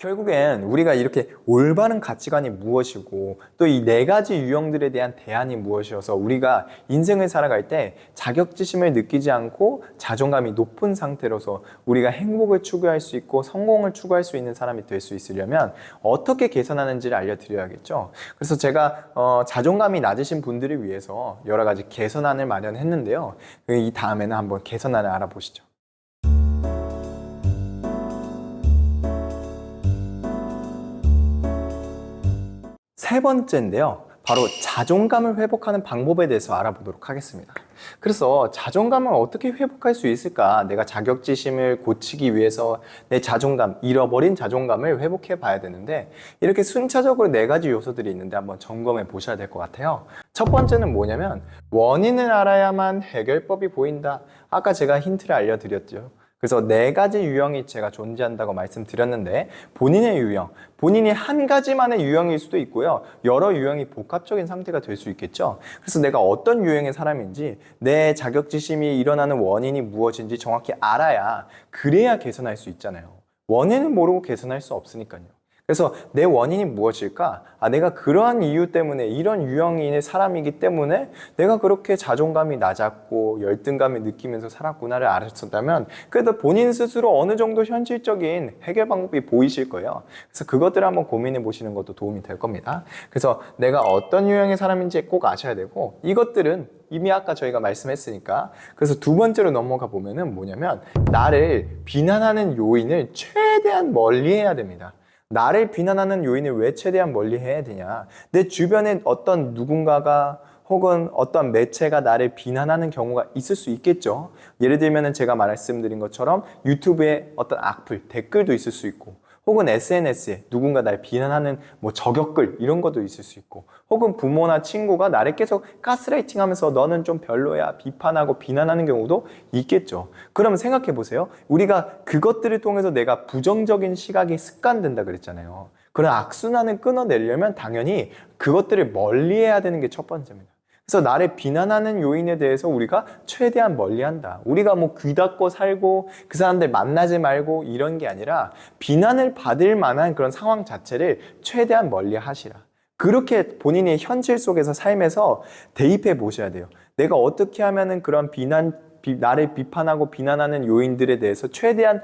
결국엔 우리가 이렇게 올바른 가치관이 무엇이고 또 이 네 가지 유형들에 대한 대안이 무엇이어서 우리가 인생을 살아갈 때 자격지심을 느끼지 않고 자존감이 높은 상태로서 우리가 행복을 추구할 수 있고 성공을 추구할 수 있는 사람이 될 수 있으려면 어떻게 개선하는지를 알려드려야겠죠. 그래서 제가 자존감이 낮으신 분들을 위해서 여러 가지 개선안을 마련했는데요. 이 다음에는 한번 개선안을 알아보시죠. 세 번째인데요. 바로 자존감을 회복하는 방법에 대해서 알아보도록 하겠습니다. 그래서 자존감을 어떻게 회복할 수 있을까? 내가 자격지심을 고치기 위해서 내 자존감, 잃어버린 자존감을 회복해 봐야 되는데 이렇게 순차적으로 네 가지 요소들이 있는데 한번 점검해 보셔야 될 것 같아요. 첫 번째는 뭐냐면 원인을 알아야만 해결법이 보인다. 아까 제가 힌트를 알려드렸죠. 그래서 네 가지 유형이 제가 존재한다고 말씀드렸는데 본인의 유형, 본인이 한 가지만의 유형일 수도 있고요. 여러 유형이 복합적인 상태가 될 수 있겠죠. 그래서 내가 어떤 유형의 사람인지 내 자격지심이 일어나는 원인이 무엇인지 정확히 알아야 그래야 개선할 수 있잖아요. 원인을 모르고 개선할 수 없으니까요. 그래서 내 원인이 무엇일까? 내가 그러한 이유 때문에 이런 유형인의 사람이기 때문에 내가 그렇게 자존감이 낮았고 열등감을 느끼면서 살았구나를 알았었다면 그래도 본인 스스로 어느 정도 현실적인 해결 방법이 보이실 거예요. 그래서 그것들을 한번 고민해 보시는 것도 도움이 될 겁니다. 그래서 내가 어떤 유형의 사람인지 꼭 아셔야 되고 이것들은 이미 아까 저희가 말씀했으니까 그래서 두 번째로 넘어가 보면은 뭐냐면 나를 비난하는 요인을 최대한 멀리해야 됩니다. 나를 비난하는 요인을 왜 최대한 멀리 해야 되냐? 내 주변에 어떤 누군가가 혹은 어떤 매체가 나를 비난하는 경우가 있을 수 있겠죠. 예를 들면 제가 말씀드린 것처럼 유튜브에 어떤 악플, 댓글도 있을 수 있고 혹은 SNS에 누군가 날 비난하는 저격글 이런 것도 있을 수 있고 혹은 부모나 친구가 나를 계속 가스라이팅 하면서 너는 좀 별로야 비판하고 비난하는 경우도 있겠죠. 그러면 생각해 보세요. 우리가 그것들을 통해서 내가 부정적인 시각이 습관된다 그랬잖아요. 그런 악순환을 끊어내려면 당연히 그것들을 멀리해야 되는 게 첫 번째입니다. 그래서 나를 비난하는 요인에 대해서 우리가 최대한 멀리한다. 우리가 귀 닫고 살고 그 사람들 만나지 말고 이런 게 아니라 비난을 받을 만한 그런 상황 자체를 최대한 멀리하시라. 그렇게 본인의 현실 속에서 삶에서 대입해 보셔야 돼요. 내가 어떻게 하면은 그런 나를 비판하고 비난하는 요인들에 대해서 최대한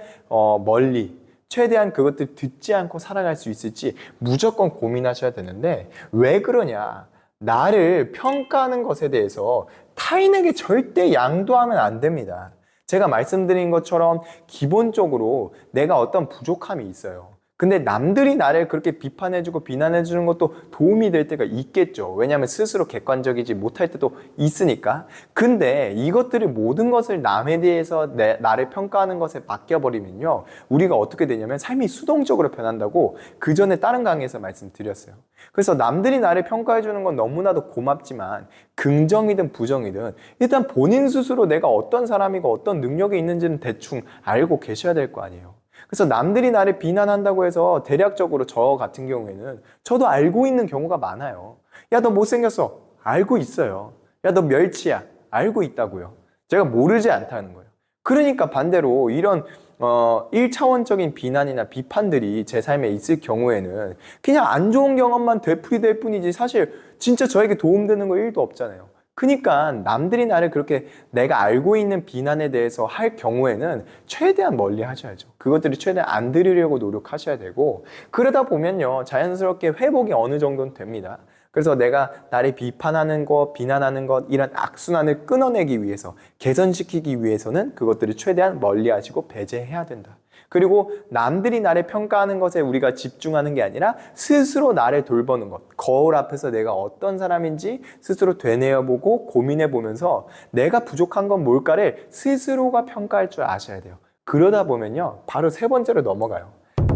멀리 최대한 그것들 듣지 않고 살아갈 수 있을지 무조건 고민하셔야 되는데 왜 그러냐? 나를 평가하는 것에 대해서 타인에게 절대 양도하면 안 됩니다. 제가 말씀드린 것처럼 기본적으로 내가 어떤 부족함이 있어요. 근데 남들이 나를 그렇게 비판해주고 비난해주는 것도 도움이 될 때가 있겠죠. 왜냐하면 스스로 객관적이지 못할 때도 있으니까. 근데 이것들을 모든 것을 남에 대해서 나를 평가하는 것에 맡겨버리면요. 우리가 어떻게 되냐면 삶이 수동적으로 변한다고 그 전에 다른 강의에서 말씀드렸어요. 그래서 남들이 나를 평가해주는 건 너무나도 고맙지만 긍정이든 부정이든 일단 본인 스스로 내가 어떤 사람이고 어떤 능력이 있는지는 대충 알고 계셔야 될 거 아니에요. 그래서 남들이 나를 비난한다고 해서 대략적으로 저 같은 경우에는 저도 알고 있는 경우가 많아요. 야, 너 못생겼어. 알고 있어요. 야, 너 멸치야. 알고 있다고요. 제가 모르지 않다는 거예요. 그러니까 반대로 이런 1차원적인 비난이나 비판들이 제 삶에 있을 경우에는 그냥 안 좋은 경험만 되풀이될 뿐이지 사실 진짜 저에게 도움되는 거 1도 없잖아요. 그러니까 남들이 나를 그렇게 내가 알고 있는 비난에 대해서 할 경우에는 최대한 멀리 하셔야죠. 그것들을 최대한 안 들으려고 노력하셔야 되고 그러다 보면요 자연스럽게 회복이 어느 정도는 됩니다. 그래서 내가 나를 비판하는 것, 비난하는 것 이런 악순환을 끊어내기 위해서 개선시키기 위해서는 그것들을 최대한 멀리 하시고 배제해야 된다. 그리고 남들이 나를 평가하는 것에 우리가 집중하는 게 아니라 스스로 나를 돌보는 것. 거울 앞에서 내가 어떤 사람인지 스스로 되뇌어보고 고민해보면서 내가 부족한 건 뭘까를 스스로가 평가할 줄 아셔야 돼요. 그러다 보면요. 바로 세 번째로 넘어가요.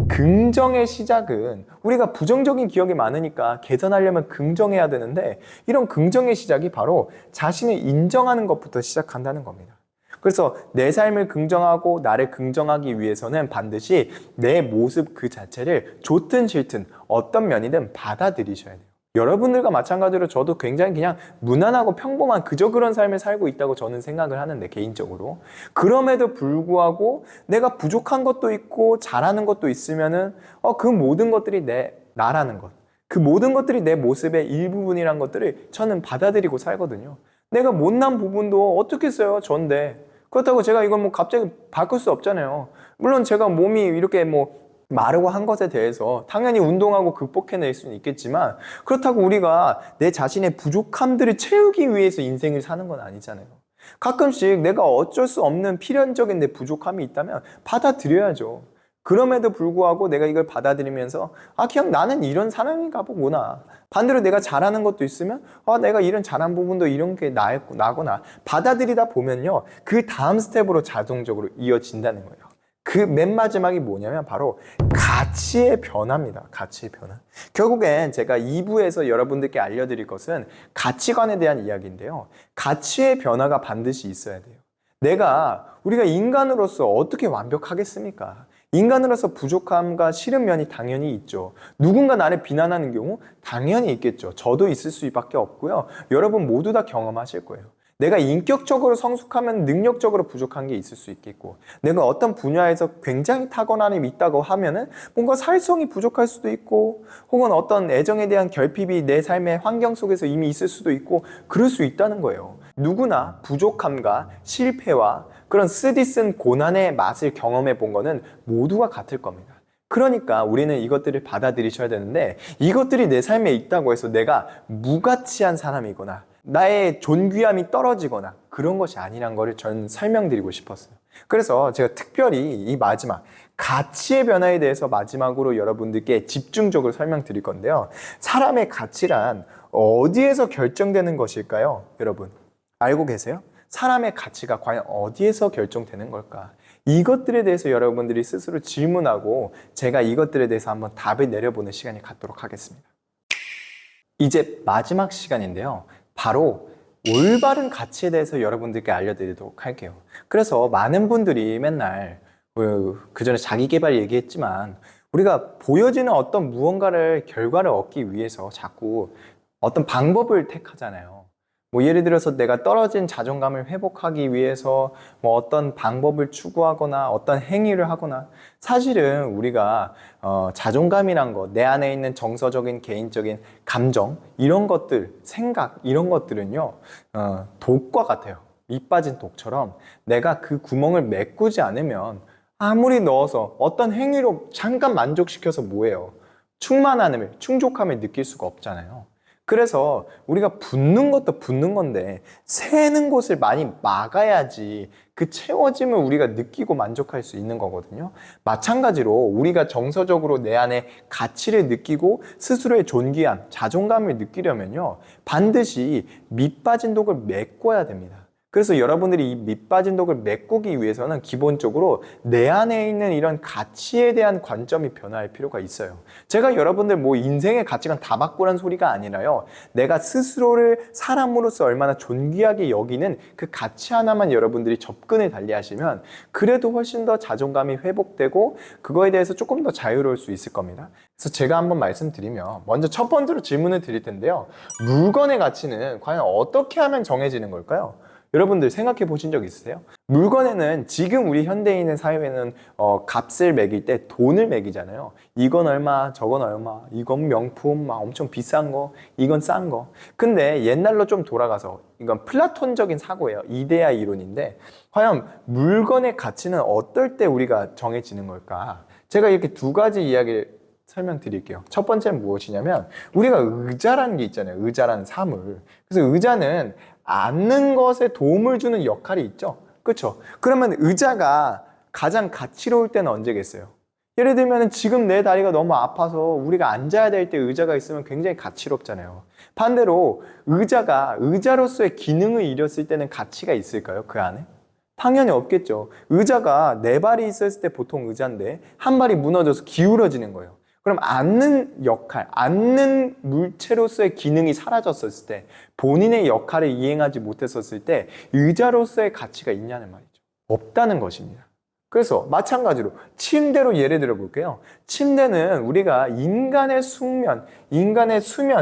긍정의 시작은 우리가 부정적인 기억이 많으니까 개선하려면 긍정해야 되는데 이런 긍정의 시작이 바로 자신을 인정하는 것부터 시작한다는 겁니다. 그래서 내 삶을 긍정하고 나를 긍정하기 위해서는 반드시 내 모습 그 자체를 좋든 싫든 어떤 면이든 받아들이셔야 돼요. 여러분들과 마찬가지로 저도 굉장히 그냥 무난하고 평범한 그저 그런 삶을 살고 있다고 저는 생각을 하는데, 개인적으로. 그럼에도 불구하고 내가 부족한 것도 있고 잘하는 것도 있으면은 그 모든 것들이 나라는 것, 그 모든 것들이 내 모습의 일부분이란 것들을 저는 받아들이고 살거든요. 내가 못난 부분도 어떻겠어요, 전데. 그렇다고 제가 이걸 뭐 갑자기 바꿀 수 없잖아요. 물론 제가 몸이 이렇게 뭐 마르고 한 것에 대해서 당연히 운동하고 극복해낼 수는 있겠지만, 그렇다고 우리가 내 자신의 부족함들을 채우기 위해서 인생을 사는 건 아니잖아요. 가끔씩 내가 어쩔 수 없는 필연적인 내 부족함이 있다면 받아들여야죠. 그럼에도 불구하고 내가 이걸 받아들이면서 그냥 나는 이런 사람인가 보구나. 반대로 내가 잘하는 것도 있으면 내가 이런 잘한 부분도 이런 게 나거나 받아들이다 보면요, 그 다음 스텝으로 자동적으로 이어진다는 거예요. 그 맨 마지막이 뭐냐면 바로 가치의 변화입니다. 가치의 변화. 결국엔 제가 2부에서 여러분들께 알려드릴 것은 가치관에 대한 이야기인데요. 가치의 변화가 반드시 있어야 돼요. 우리가 인간으로서 어떻게 완벽하겠습니까? 인간으로서 부족함과 싫은 면이 당연히 있죠. 누군가 나를 비난하는 경우 당연히 있겠죠. 저도 있을 수밖에 없고요. 여러분 모두 다 경험하실 거예요. 내가 인격적으로 성숙하면 능력적으로 부족한 게 있을 수 있겠고, 내가 어떤 분야에서 굉장히 타고남이 있다고 하면은 뭔가 사회성이 부족할 수도 있고, 혹은 어떤 애정에 대한 결핍이 내 삶의 환경 속에서 이미 있을 수도 있고, 그럴 수 있다는 거예요. 누구나 부족함과 실패와 그런 쓰디쓴 고난의 맛을 경험해 본 거는 모두가 같을 겁니다. 그러니까 우리는 이것들을 받아들이셔야 되는데, 이것들이 내 삶에 있다고 해서 내가 무가치한 사람이거나 나의 존귀함이 떨어지거나 그런 것이 아니란 거를 저는 설명드리고 싶었어요. 그래서 제가 특별히 이 마지막 가치의 변화에 대해서 마지막으로 여러분들께 집중적으로 설명드릴 건데요. 사람의 가치란 어디에서 결정되는 것일까요? 여러분 알고 계세요? 사람의 가치가 과연 어디에서 결정되는 걸까? 이것들에 대해서 여러분들이 스스로 질문하고 제가 이것들에 대해서 한번 답을 내려보는 시간을 갖도록 하겠습니다. 이제 마지막 시간인데요. 바로 올바른 가치에 대해서 여러분들께 알려드리도록 할게요. 그래서 많은 분들이 맨날 그 전에 자기 개발 얘기했지만, 우리가 보여지는 어떤 무언가를 결과를 얻기 위해서 자꾸 어떤 방법을 택하잖아요. 뭐 예를 들어서 내가 떨어진 자존감을 회복하기 위해서 뭐 어떤 방법을 추구하거나 어떤 행위를 하거나, 사실은 우리가 자존감이란 거, 내 안에 있는 정서적인 개인적인 감정, 이런 것들, 생각, 이런 것들은요 독과 같아요. 밑 빠진 독처럼 내가 그 구멍을 메꾸지 않으면 아무리 넣어서 어떤 행위로 잠깐 만족시켜서 뭐예요? 충만함을, 충족함을 느낄 수가 없잖아요. 그래서 우리가 붓는 것도 붓는 건데 새는 곳을 많이 막아야지 그 채워짐을 우리가 느끼고 만족할 수 있는 거거든요. 마찬가지로 우리가 정서적으로 내 안에 가치를 느끼고 스스로의 존귀함, 자존감을 느끼려면요, 반드시 밑 빠진 독을 메꿔야 됩니다. 그래서 여러분들이 이 밑 빠진 독을 메꾸기 위해서는 기본적으로 내 안에 있는 이런 가치에 대한 관점이 변화할 필요가 있어요. 제가 여러분들 뭐 인생의 가치관 다 바꾸라는 소리가 아니라요, 내가 스스로를 사람으로서 얼마나 존귀하게 여기는 그 가치 하나만 여러분들이 접근을 달리하시면 그래도 훨씬 더 자존감이 회복되고 그거에 대해서 조금 더 자유로울 수 있을 겁니다. 그래서 제가 한번 말씀드리면, 먼저 첫 번째로 질문을 드릴 텐데요. 물건의 가치는 과연 어떻게 하면 정해지는 걸까요? 여러분들 생각해 보신 적 있으세요? 물건에는 지금 우리 현대인의 사회에는 값을 매길 때 돈을 매기잖아요. 이건 얼마, 저건 얼마, 이건 명품, 막 엄청 비싼 거, 이건 싼 거. 근데 옛날로 좀 돌아가서, 이건 플라톤적인 사고예요. 이데아 이론인데, 과연 물건의 가치는 어떨 때 우리가 정해지는 걸까? 제가 이렇게 두 가지 이야기를 설명드릴게요. 첫 번째는 무엇이냐면, 우리가 의자라는 게 있잖아요. 의자라는 사물. 그래서 의자는 앉는 것에 도움을 주는 역할이 있죠. 그렇죠? 그러면 의자가 가장 가치로울 때는 언제겠어요? 예를 들면 지금 내 다리가 너무 아파서 우리가 앉아야 될 때 의자가 있으면 굉장히 가치롭잖아요. 반대로 의자가 의자로서의 기능을 잃었을 때는 가치가 있을까요? 그 안에? 당연히 없겠죠. 의자가 네 발이 있었을 때 보통 의자인데 한 발이 무너져서 기울어지는 거예요. 그럼 앉는 역할, 앉는 물체로서의 기능이 사라졌을 때, 본인의 역할을 이행하지 못했었을 때 의자로서의 가치가 있냐는 말이죠. 없다는 것입니다. 그래서 마찬가지로 침대로 예를 들어 볼게요. 침대는 우리가 인간의 수면,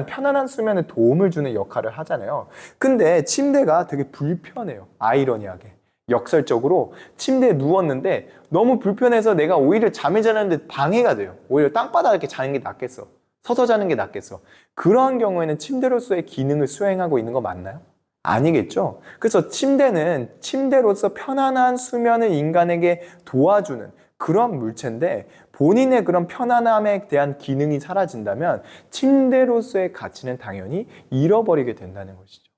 편안한 수면에 도움을 주는 역할을 하잖아요. 근데 침대가 되게 불편해요. 아이러니하게. 역설적으로 침대에 누웠는데 너무 불편해서 내가 오히려 잠을 자는데 방해가 돼요. 오히려 땅바닥에 자는 게 낫겠어. 서서 자는 게 낫겠어. 그러한 경우에는 침대로서의 기능을 수행하고 있는 거 맞나요? 아니겠죠? 그래서 침대는 침대로서 편안한 수면을 인간에게 도와주는 그런 물체인데 본인의 그런 편안함에 대한 기능이 사라진다면 침대로서의 가치는 당연히 잃어버리게 된다는 것이죠.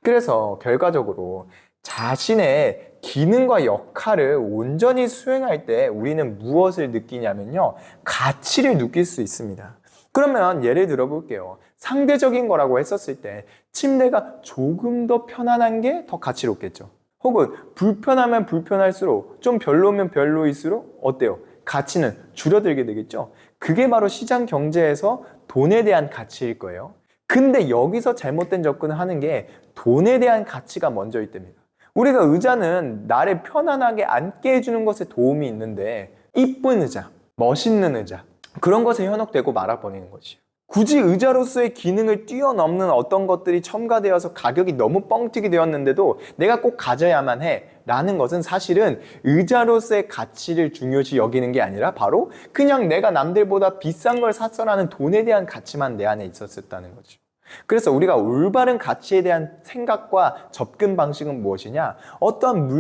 그래서 결과적으로 자신의 기능과 역할을 온전히 수행할 때 우리는 무엇을 느끼냐면요. 가치를 느낄 수 있습니다. 그러면 예를 들어 볼게요. 상대적인 거라고 했었을 때 침대가 조금 더 편안한 게 더 가치롭겠죠. 혹은 불편하면 불편할수록 좀 별로면 별로일수록 어때요? 가치는 줄어들게 되겠죠. 그게 바로 시장 경제에서 돈에 대한 가치일 거예요. 근데 여기서 잘못된 접근을 하는 게 돈에 대한 가치가 먼저일 때입니다. 우리가 의자는 나를 편안하게 앉게 해주는 것에 도움이 있는데 이쁜 의자, 멋있는 의자 그런 것에 현혹되고 말아버리는 것이에요. 굳이 의자로서의 기능을 뛰어넘는 어떤 것들이 첨가되어서 가격이 너무 뻥튀기 되었는데도 내가 꼭 가져야만 해 라는 것은 사실은 의자로서의 가치를 중요시 여기는 게 아니라 바로 그냥 내가 남들보다 비싼 걸 샀어라는 돈에 대한 가치만 내 안에 있었다는 거죠. 그래서 우리가 올바른 가치에 대한 생각과 접근 방식은 무엇이냐? 어떠한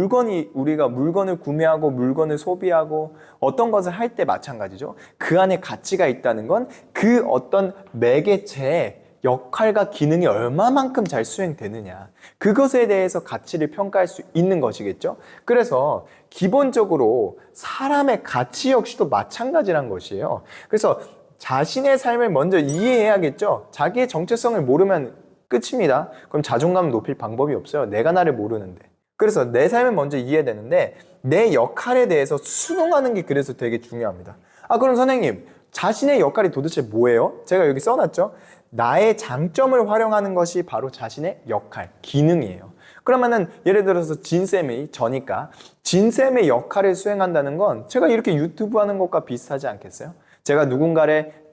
우리가 물건을 구매하고 물건을 소비하고 어떤 것을 할 때 마찬가지죠. 그 안에 가치가 있다는 건 그 어떤 매개체의 역할과 기능이 얼마만큼 잘 수행되느냐. 그것에 대해서 가치를 평가할 수 있는 것이겠죠. 그래서 기본적으로 사람의 가치 역시도 마찬가지란 것이에요. 그래서 자신의 삶을 먼저 이해해야겠죠. 자기의 정체성을 모르면 끝입니다. 그럼 자존감 높일 방법이 없어요. 내가 나를 모르는데. 그래서 내 삶을 먼저 이해되는데 내 역할에 대해서 수긍하는 게 그래서 되게 중요합니다. 그럼 선생님, 자신의 역할이 도대체 뭐예요? 제가 여기 써놨죠. 나의 장점을 활용하는 것이 바로 자신의 역할, 기능이에요. 그러면은 예를 들어서 진쌤이 저니까 진쌤의 역할을 수행한다는 건 제가 이렇게 유튜브 하는 것과 비슷하지 않겠어요?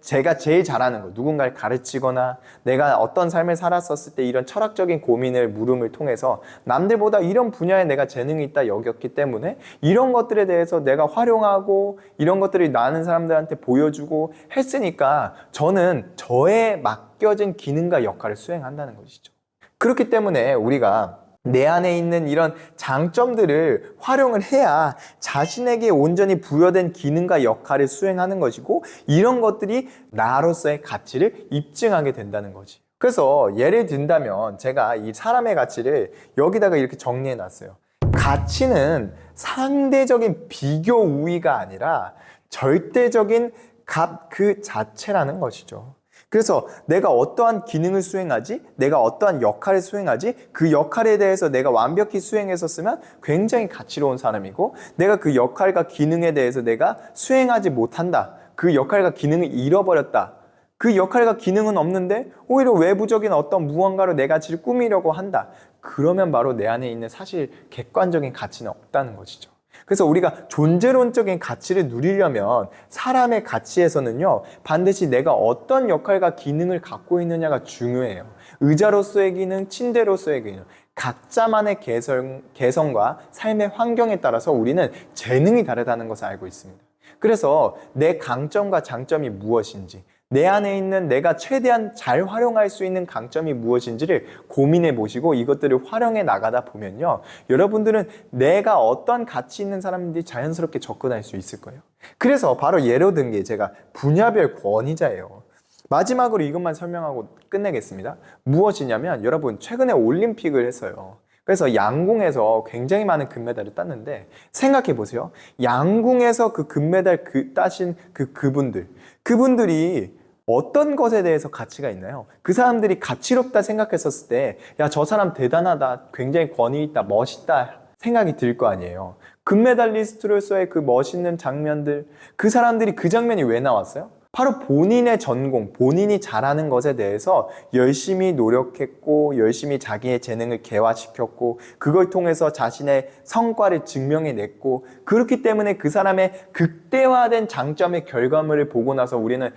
제가 제일 잘하는 거, 누군가를 가르치거나 내가 어떤 삶을 살았었을 때 이런 철학적인 고민을 물음을 통해서 남들보다 이런 분야에 내가 재능이 있다 여겼기 때문에 이런 것들에 대해서 내가 활용하고 이런 것들을 많은 사람들한테 보여주고 했으니까 저는 저에 맡겨진 기능과 역할을 수행한다는 것이죠. 그렇기 때문에 우리가 내 안에 있는 이런 장점들을 활용을 해야 자신에게 온전히 부여된 기능과 역할을 수행하는 것이고 이런 것들이 나로서의 가치를 입증하게 된다는 거지. 그래서 예를 든다면 제가 이 사람의 가치를 여기다가 이렇게 정리해 놨어요. 가치는 상대적인 비교 우위가 아니라 절대적인 값 그 자체라는 것이죠. 그래서 내가 어떠한 기능을 수행하지? 내가 어떠한 역할을 수행하지? 그 역할에 대해서 내가 완벽히 수행했었으면 굉장히 가치로운 사람이고 내가 그 역할과 기능에 대해서 내가 수행하지 못한다. 그 역할과 기능을 잃어버렸다. 그 역할과 기능은 없는데 오히려 외부적인 어떤 무언가로 내 가치를 꾸미려고 한다. 그러면 바로 내 안에 있는 사실 객관적인 가치는 없다는 것이죠. 그래서 우리가 존재론적인 가치를 누리려면 사람의 가치에서는요, 반드시 내가 어떤 역할과 기능을 갖고 있느냐가 중요해요. 의자로서의 기능, 침대로서의 기능, 각자만의 개성과 삶의 환경에 따라서 우리는 재능이 다르다는 것을 알고 있습니다. 그래서 내 강점과 장점이 무엇인지, 내 안에 있는 내가 최대한 잘 활용할 수 있는 강점이 무엇인지를 고민해 보시고 이것들을 활용해 나가다 보면요. 여러분들은 내가 어떤 가치 있는 사람인지 자연스럽게 접근할 수 있을 거예요. 그래서 바로 예로 든 게 제가 분야별 권위자예요. 마지막으로 이것만 설명하고 끝내겠습니다. 무엇이냐면 여러분 최근에 올림픽을 했어요. 그래서 양궁에서 굉장히 많은 금메달을 땄는데 생각해 보세요. 양궁에서 그 금메달 따신 그분들이 어떤 것에 대해서 가치가 있나요? 그 사람들이 가치롭다 생각했었을 때, 야, 저 사람 대단하다, 굉장히 권위 있다, 멋있다 생각이 들 거 아니에요. 금메달리스트로서의 그 멋있는 장면들, 그 사람들이 그 장면이 왜 나왔어요? 바로 본인의 전공, 본인이 잘하는 것에 대해서 열심히 노력했고, 열심히 자기의 재능을 개화시켰고, 그걸 통해서 자신의 성과를 증명해냈고, 그렇기 때문에 그 사람의 극대화된 장점의 결과물을 보고 나서 우리는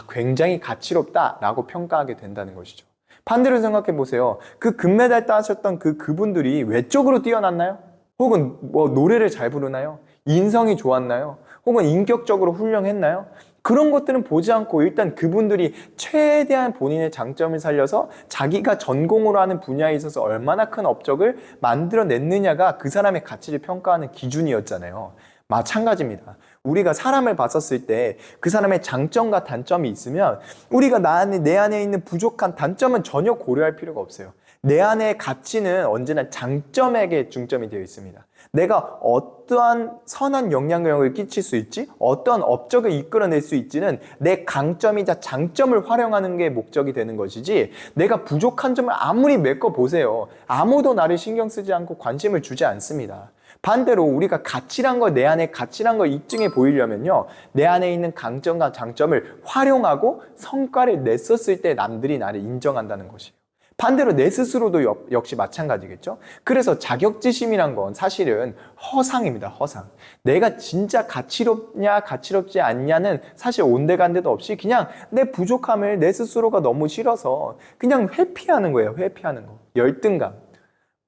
굉장히 가치롭다라고 평가하게 된다는 것이죠. 반대로 생각해 보세요. 그 금메달 따셨던 그분들이 외적으로 뛰어났나요? 혹은 뭐 노래를 잘 부르나요? 인성이 좋았나요? 혹은 인격적으로 훌륭했나요? 그런 것들은 보지 않고 일단 그분들이 최대한 본인의 장점을 살려서 자기가 전공으로 하는 분야에 있어서 얼마나 큰 업적을 만들어냈느냐가 그 사람의 가치를 평가하는 기준이었잖아요. 마찬가지입니다. 우리가 사람을 봤었을 때 그 사람의 장점과 단점이 있으면 우리가 내 안에 있는 부족한 단점은 전혀 고려할 필요가 없어요. 내 안의 가치는 언제나 장점에게 중점이 되어 있습니다. 내가 어떠한 선한 영향력을 끼칠 수 있지? 어떠한 업적을 이끌어낼 수 있지는 내 강점이자 장점을 활용하는 게 목적이 되는 것이지, 내가 부족한 점을 아무리 메꿔보세요. 아무도 나를 신경 쓰지 않고 관심을 주지 않습니다. 반대로 우리가 가치란 걸, 내 안에 가치란 걸 입증해 보이려면요, 내 안에 있는 강점과 장점을 활용하고 성과를 냈었을 때 남들이 나를 인정한다는 것이에요. 반대로 내 스스로도 역시 마찬가지겠죠. 그래서 자격지심이란 건 사실은 허상입니다. 허상. 내가 진짜 가치롭냐 가치롭지 않냐는 사실 온데간데도 없이 그냥 내 부족함을 내 스스로가 너무 싫어서 그냥 회피하는 거예요. 회피하는 거. 열등감.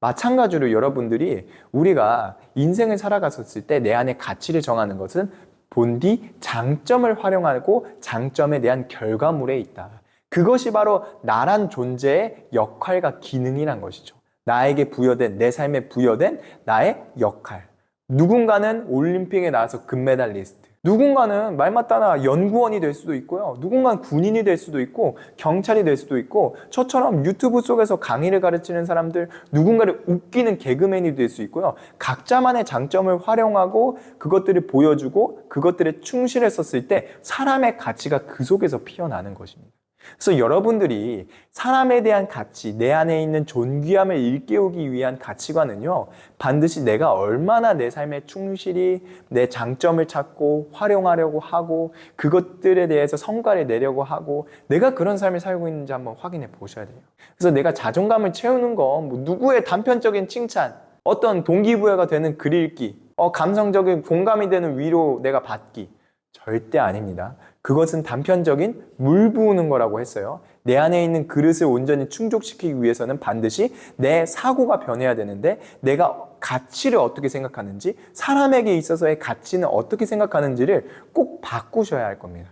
마찬가지로 여러분들이 우리가 인생을 살아갔었을 때 내 안에 가치를 정하는 것은 본디 장점을 활용하고 장점에 대한 결과물에 있다. 그것이 바로 나란 존재의 역할과 기능이란 것이죠. 나에게 부여된, 내 삶에 부여된 나의 역할. 누군가는 올림픽에 나와서 금메달리스트, 누군가는 말 맞다나 연구원이 될 수도 있고요, 누군가는 군인이 될 수도 있고 경찰이 될 수도 있고, 저처럼 유튜브 속에서 강의를 가르치는 사람들, 누군가를 웃기는 개그맨이 될 수 있고요. 각자만의 장점을 활용하고 그것들을 보여주고 그것들에 충실했었을 때 사람의 가치가 그 속에서 피어나는 것입니다. 그래서 여러분들이 사람에 대한 가치, 내 안에 있는 존귀함을 일깨우기 위한 가치관은요, 반드시 내가 얼마나 내 삶에 충실히 내 장점을 찾고 활용하려고 하고 그것들에 대해서 성과를 내려고 하고 내가 그런 삶을 살고 있는지 한번 확인해 보셔야 돼요. 그래서 내가 자존감을 채우는 건 뭐 누구의 단편적인 칭찬, 어떤 동기부여가 되는 글 읽기, 감성적인 공감이 되는 위로 내가 받기, 절대 아닙니다. 그것은 단편적인 물 부으는 거라고 했어요. 내 안에 있는 그릇을 온전히 충족시키기 위해서는 반드시 내 사고가 변해야 되는데, 내가 가치를 어떻게 생각하는지, 사람에게 있어서의 가치는 어떻게 생각하는지를 꼭 바꾸셔야 할 겁니다.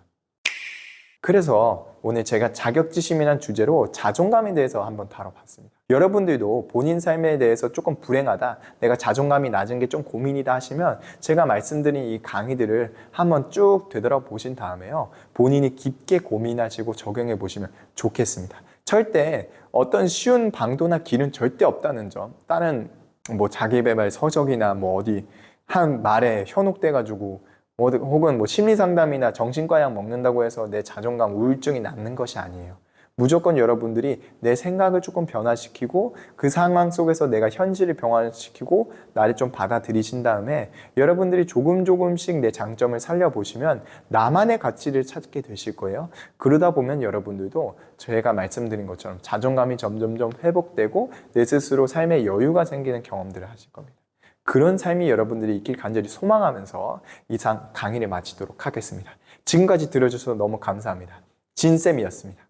그래서 오늘 제가 자격지심이라는 주제로 자존감에 대해서 한번 다뤄봤습니다. 여러분들도 본인 삶에 대해서 조금 불행하다, 내가 자존감이 낮은 게 좀 고민이다 하시면 제가 말씀드린 이 강의들을 한번 쭉 되돌아보신 다음에요, 본인이 깊게 고민하시고 적용해 보시면 좋겠습니다. 절대 어떤 쉬운 방도나 길은 절대 없다는 점, 다른 뭐 자기개발 서적이나 뭐 어디 한 말에 현혹돼가지고 혹은 뭐 심리상담이나 정신과 약 먹는다고 해서 내 자존감, 우울증이 낫는 것이 아니에요. 무조건 여러분들이 내 생각을 조금 변화시키고 그 상황 속에서 내가 현실을 변화시키고 나를 좀 받아들이신 다음에 여러분들이 조금씩 내 장점을 살려보시면 나만의 가치를 찾게 되실 거예요. 그러다 보면 여러분들도 제가 말씀드린 것처럼 자존감이 점점점 회복되고 내 스스로 삶에 여유가 생기는 경험들을 하실 겁니다. 그런 삶이 여러분들이 있길 간절히 소망하면서 이상 강의를 마치도록 하겠습니다. 지금까지 들어주셔서 너무 감사합니다. 진쌤이었습니다.